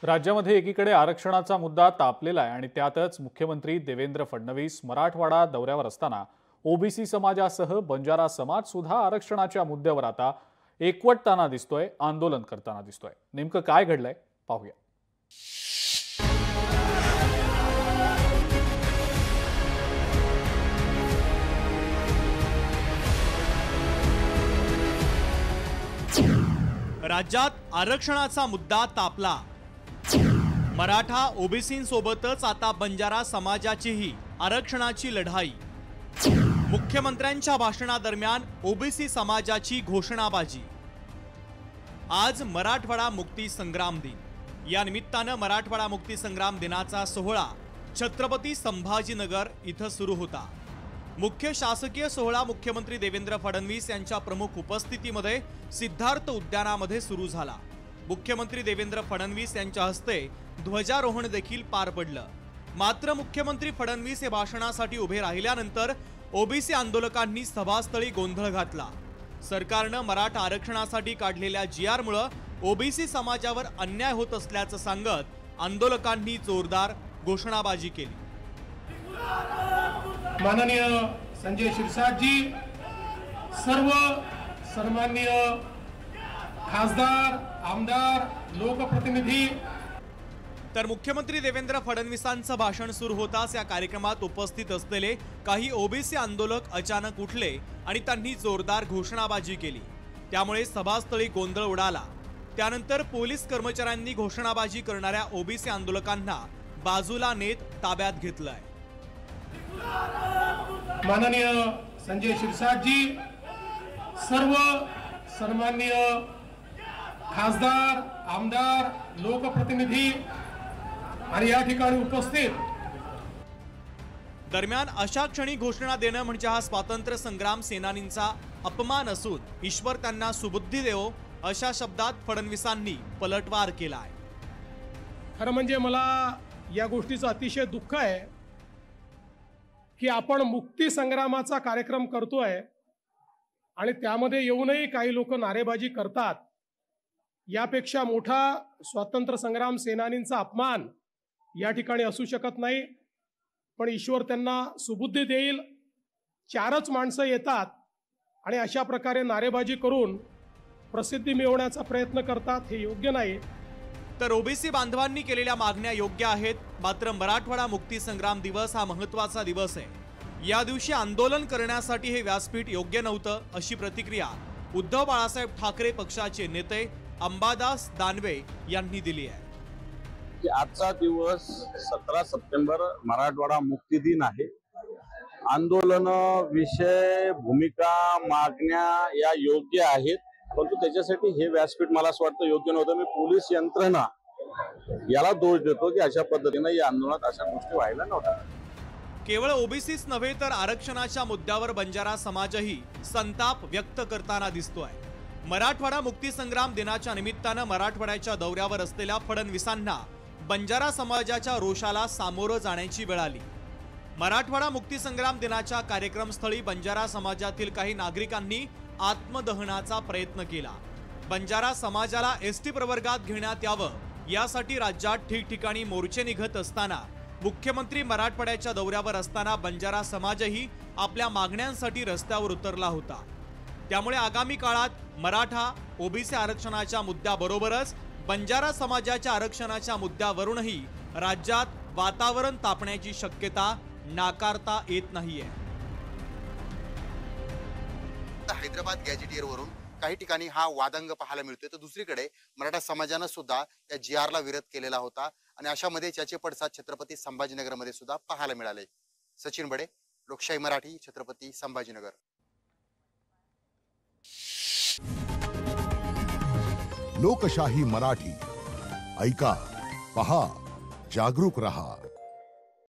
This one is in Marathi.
राज्यामध्ये एकीकडे आरक्षणाचा मुद्दा तापलेला आहे आणि त्यातच मुख्यमंत्री देवेंद्र फडणवीस मराठवाडा दौऱ्यावर असताना ओबीसी समाजासह बंजारा समाज सुद्धा आरक्षणाच्या मुद्द्यावर आता एकवटताना दिसतोय, आंदोलन करताना दिसतोय। नेमकं काय घडलंय पाहूया। राज्यात आरक्षणाचा मुद्दा तापला। मराठा ओबीसींसोबतच आता बंजारा समाजाचीही आरक्षणाची लढाई। मुख्यमंत्र्यांच्या भाषणादरम्यान ओबीसी समाजाची घोषणाबाजी। आज मराठवाडा मुक्ती संग्राम दिन। या निमित्तानं मराठवाडा मुक्ती संग्राम दिनाचा सोहळा छत्रपती संभाजीनगर इथं सुरू होता। मुख्य शासकीय सोहळा मुख्यमंत्री देवेंद्र फडणवीस यांच्या प्रमुख उपस्थितीमध्ये सिद्धार्थ उद्यानामध्ये सुरू झाला। मुख्यमंत्री देवेंद्र फडणवीस यांच्या हस्ते ध्वजारोहण देखील पार पडलं। मात्र मुख्यमंत्री फडणवीस हे भाषणासाठी उभे राहिल्यानंतर ओबीसी आंदोलकांनी सभास्थळी गोंधळ घातला। सरकारनं मराठा आरक्षणासाठी काढलेल्या जीआरमुळे ओबीसी समाजावर अन्याय होत असल्याचं सांगत आंदोलकांनी जोरदार घोषणाबाजी केली। माननीय संजय शिरसाटजी, सर्व सन्माननीय खासदार, आमदार, लोकप्रतिनिधी। तर मुख्यमंत्री देवेंद्र फडणवीसांचं भाषण सुरू होताच या कार्यक्रमात उपस्थित असलेले काही ओबीसी आंदोलक अचानक उठले आणि त्यांनी जोरदार घोषणाबाजी केली। त्यामुळे सभास्थळी गोंधळ उडाला। त्यानंतर पोलीस कर्मचाऱ्यांनी घोषणाबाजी करणाऱ्या ओबीसी आंदोलकांना बाजूला नेत ताब्यात घेतलंय। माननीय संजय शिरसाटजी, सर्व सन्माननीय खासदार, आमदार, लोकप्रतिनिधी आणि या ठिकाणी उपस्थित। दरम्यान अशा क्षणी घोषणा देणं म्हणजे हा स्वातंत्र्य संग्राम सेनानींचा अपमान असून ईश्वर त्यांना सुबुद्धी देवो अशा शब्दात फडणवीसांनी पलटवार केलाय। खरं म्हणजे मला या गोष्टीचं अतिशय दुःख आहे की आपण मुक्ती संग्रामाचा कार्यक्रम करतोय आणि त्यामध्ये येऊनही काही लोक नारेबाजी करतात। यापेक्षा मोठा स्वातंत्र्य संग्राम सेनानींचा अपमान या ठिकाणी असू शकत नाही। पण ईश्वर त्यांना सुबुद्धी देईल। चारच माणसं येतात आणि अशा प्रकारे नारेबाजी करून प्रसिद्धी मिळवण्याचा प्रयत्न करतात, हे योग्य नाही। तर ओबीसी बांधवांनी केलेल्या मागण्या योग्य आहेत, मात्र मराठवाडा मुक्ती संग्राम दिवस हा महत्त्वाचा दिवस आहे। या दिवशी आंदोलन करण्यासाठी हे व्यासपीठ योग्य नव्हतं अशी प्रतिक्रिया उद्धव बाळासाहेब ठाकरे पक्षाचे नेते अंबादास दानवे यांनी दिली आहे। आजचा दिवस 17 सप्टेंबर मराठवाडा मुक्ती दिन आहे। आंदोलन, विषय, भूमिका, मागण्या या योग्य आहेत, परंतु त्याच्यासाठी हे व्यासपीठ मला असं वाटतं योग्य नव्हतं। मी पोलीस यंत्रणा याला दोष देतो की अशा पद्धतीने या आंदोलनात अशा गोष्टी व्हायला नव्हत्या। केवळ ओबीसीच नव्हे तर आरक्षणाच्या मुद्द्यावर बंजारा समाजही संताप व्यक्त करताना दिसतोय। मराठवाडा मुक्ती संग्राम दिनाच्या निमित्तानं मराठवाड्याच्या दौऱ्यावर असलेल्या फडणवीसांना बंजारा समाजाच्या रोषाला सामोरं जाण्याची वेळ आली। मराठवाडा मुक्ती संग्राम दिनाच्या कार्यक्रमस्थळी बंजारा समाजातील काही नागरिकांनी आत्मदहनाचा प्रयत्न केला। बंजारा समाजाला एसटी प्रवर्गात घेण्यात यावं यासाठी राज्यात ठिकठिकाणी मोर्चे निघत असताना मुख्यमंत्री मराठवाड्याच्या दौऱ्यावर असताना बंजारा समाजही आपल्या मागण्यांसाठी रस्त्यावर उतरला होता। त्यामुळे आगामी काळात मराठा ओबीसी आरक्षणाच्या मुद्द्याबरोबरच बंजारा समाजाच्या आरक्षणाच्या मुद्द्यावरूनही राज्यात वातावरण तापण्याची शक्यता नाकारता येत नाहीये। हैदराबाद गॅजेटियर वरून काही ठिकाणी हा वादंग पाहायला मिळतोय, तर दुसरीकडे मराठा समाजानं सुद्धा या जीआरला विरोध केलेला होता आणि अशामध्ये याचे पडसाद छत्रपती संभाजीनगरमध्ये सुद्धा पाहायला मिळाले। सचिन बडे, लोकशाही मराठी, छत्रपती संभाजीनगर। लोकशाही मराठी, ऐका, पहा, जागरूक रहा।